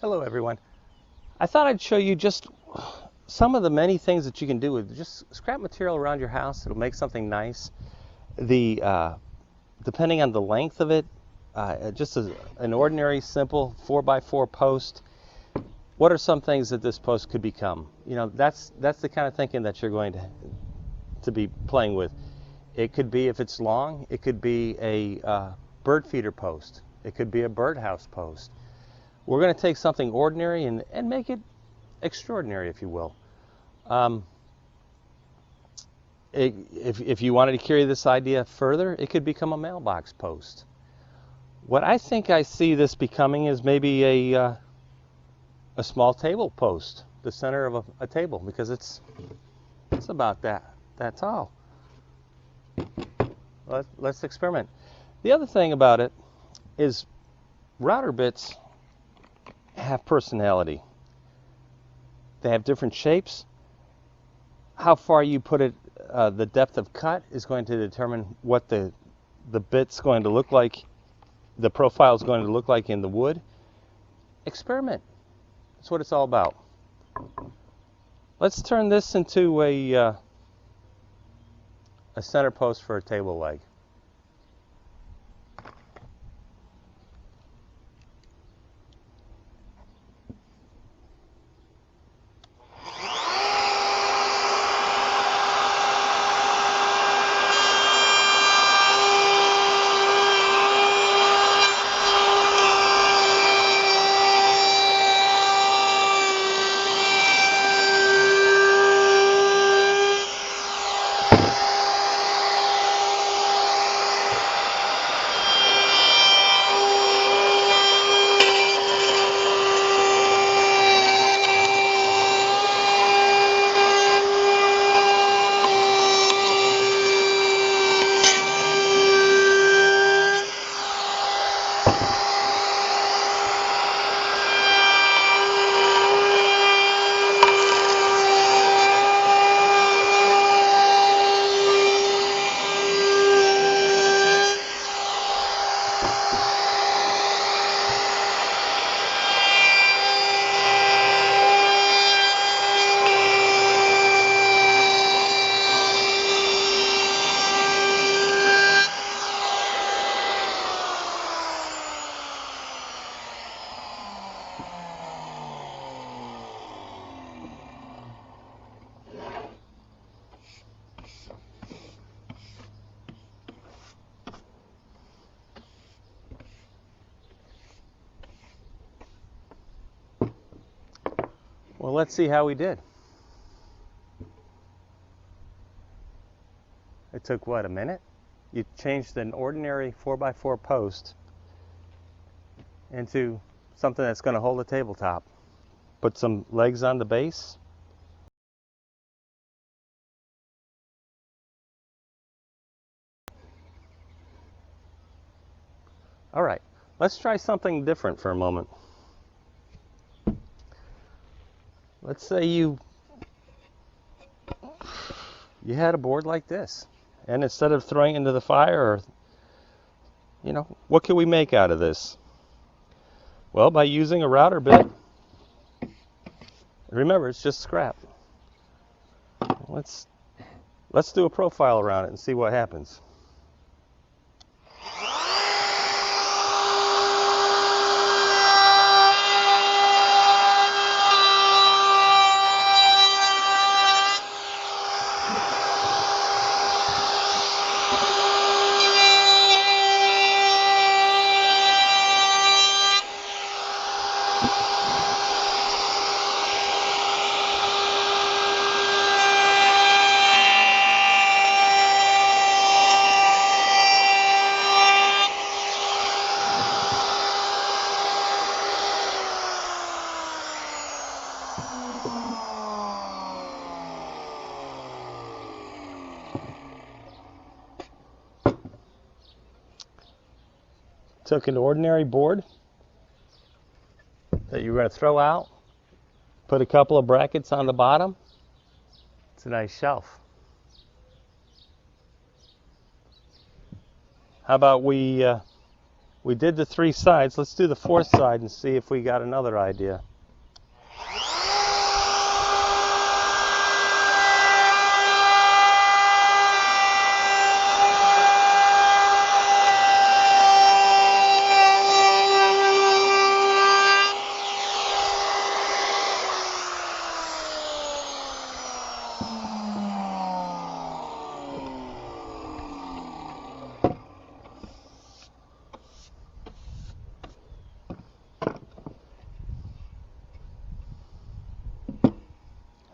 Hello everyone. I thought I'd show you just some of the many things that you can do with just scrap material around your house. It'll make something nice. Depending on the length of it, just an ordinary simple 4x4 post. What are some things that this post could become? You know, that's the kind of thinking that you're going to be playing with. It could be, if it's long, it could be a bird feeder post. It could be a birdhouse post. We're going to take something ordinary and make it extraordinary, if you will. If you wanted to carry this idea further, it could become a mailbox post. What I think I see this becoming is maybe a small table post, the center of a table, because it's about that tall. Let's experiment. The other thing about it is router bits have personality. They have different shapes. How far you put it, the depth of cut is going to determine what the bit's going to look like, the profile is going to look like in the wood. Experiment. That's what it's all about. Let's turn this into a center post for a table leg. Well, let's see how we did. It took, what, a minute? You changed an ordinary 4x4 post into something that's going to hold a tabletop. Put some legs on the base. All right, let's try something different for a moment. Let's say you had a board like this, and instead of throwing it into the fire, or, you know, what can we make out of this? Well, by using a router bit. Remember, it's just scrap. Let's do a profile around it and see what happens. Took an ordinary board that you're going to throw out, put a couple of brackets on the bottom. It's a nice shelf. How about we We did the 3 sides. Let's do the 4th side and see if we got another idea.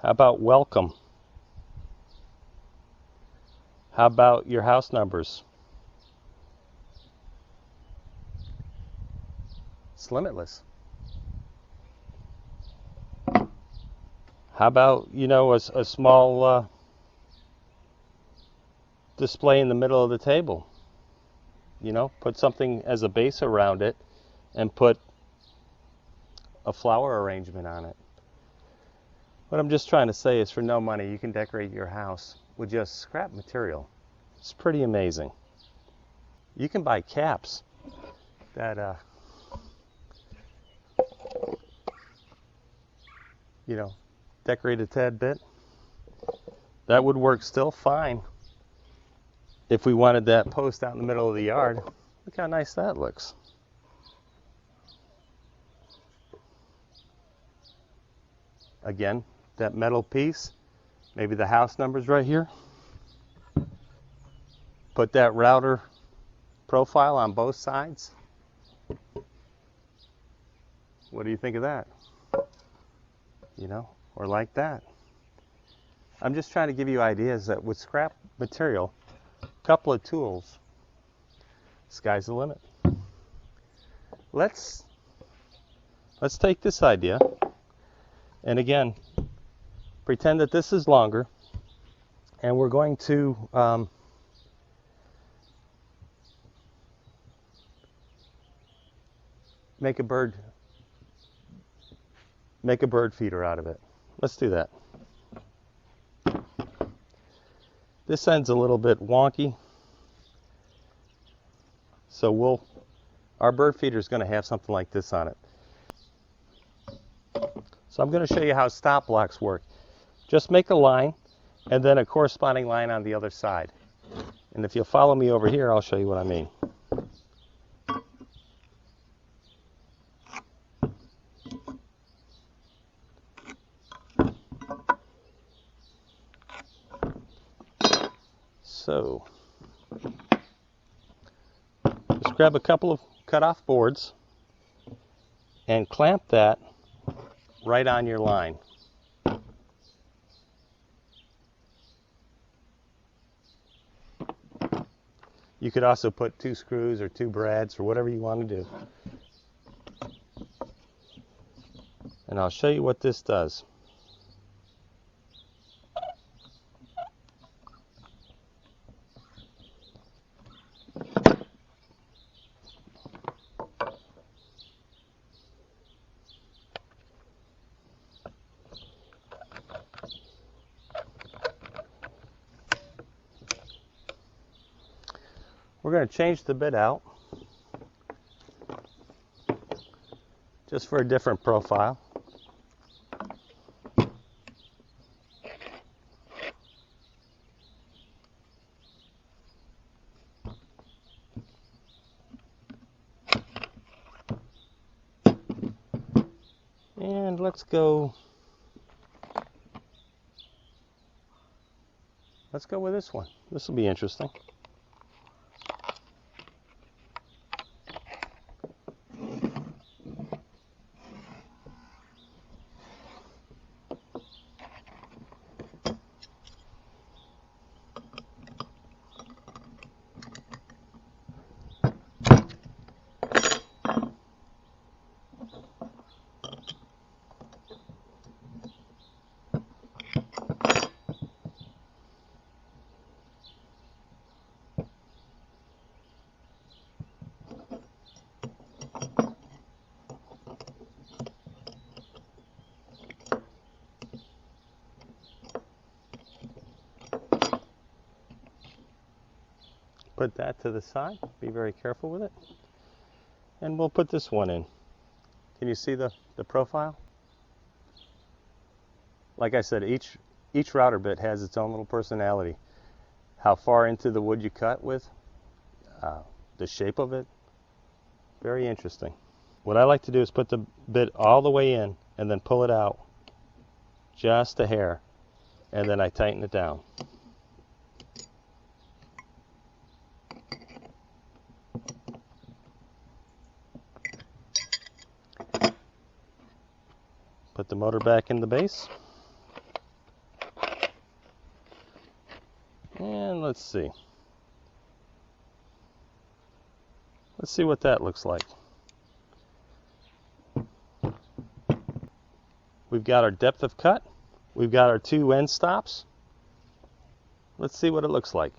How about welcome? How about your house numbers? It's limitless. How about, a small display in the middle of the table? Put something as a base around it and put a flower arrangement on it. What I'm just trying to say is for no money, you can decorate your house with just scrap material. It's pretty amazing. You can buy caps that, decorate a tad bit. That would work still fine if we wanted that post out in the middle of the yard. Look how nice that looks. Again, that metal piece, maybe the house numbers right here. Put that router profile on both sides. What do you think of that? Or like that. I'm just trying to give you ideas that with scrap material, a couple of tools, sky's the limit. Let's take this idea and again, pretend that this is longer, and we're going to make a bird feeder out of it. Let's do that. This end's a little bit wonky, so our bird feeder is going to have something like this on it. So I'm going to show you how stop blocks work. Just make a line and then a corresponding line on the other side. And if you'll follow me over here, I'll show you what I mean. So, just grab a couple of cut-off boards and clamp that right on your line. You could also put 2 screws or 2 brads or whatever you want to do. And I'll show you what this does. We're going to change the bit out just for a different profile. And let's go with this one. This will be interesting. Put that to the side. Be very careful with it. And we'll put this one in. Can you see the profile? Like I said, each router bit has its own little personality. How far into the wood you cut with, the shape of it, very interesting. What I like to do is put the bit all the way in and then pull it out just a hair, and then I tighten it down. Put the motor back in the base. And let's see. Let's see what that looks like. We've got our depth of cut. We've got our 2 end stops. Let's see what it looks like.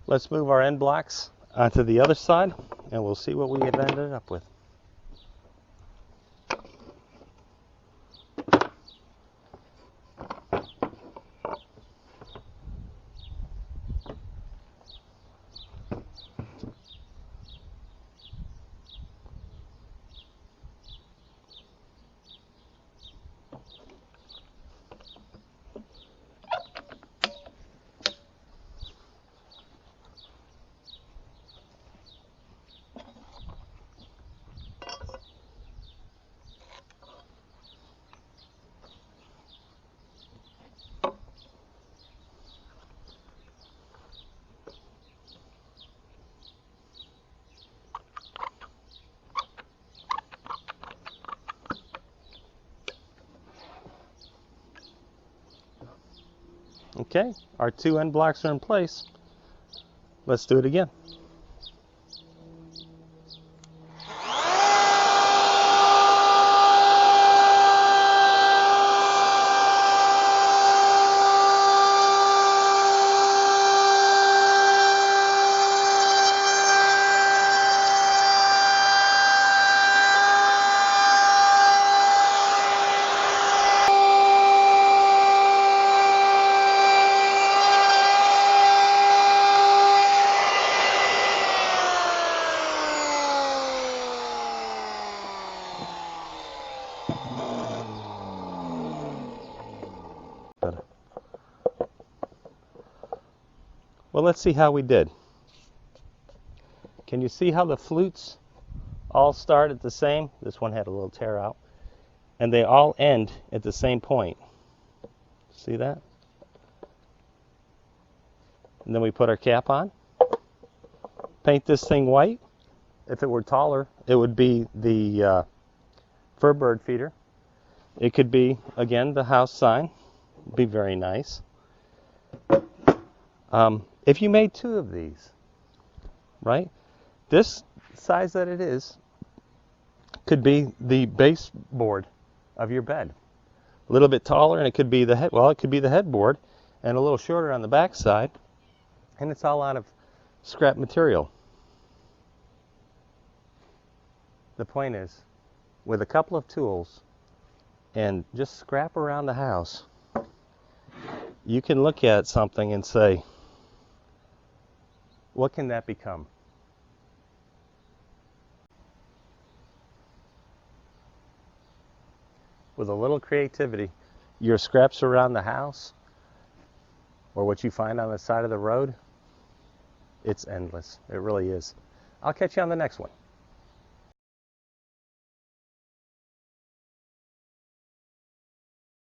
Let's move our end blocks onto the other side, and we'll see what we have ended up with. Okay, our 2 end blocks are in place. Let's do it again. Well, let's see how we did. Can you see how the flutes all start at the same? This one had a little tear out. And they all end at the same point. See that? And then we put our cap on. Paint this thing white. If it were taller, it would be the fur bird feeder. It could be, again, the house sign. Be very nice. If you made 2 of these, right? This size that it is could be the baseboard of your bed. A little bit taller, and it could be the head. Well, it could be the headboard, and a little shorter on the back side, and it's all out of scrap material. The point is, with a couple of tools and just scrap around the house, you can look at something and say, what can that become? With a little creativity, your scraps around the house, or what you find on the side of the road, it's endless. It really is. I'll catch you on the next one.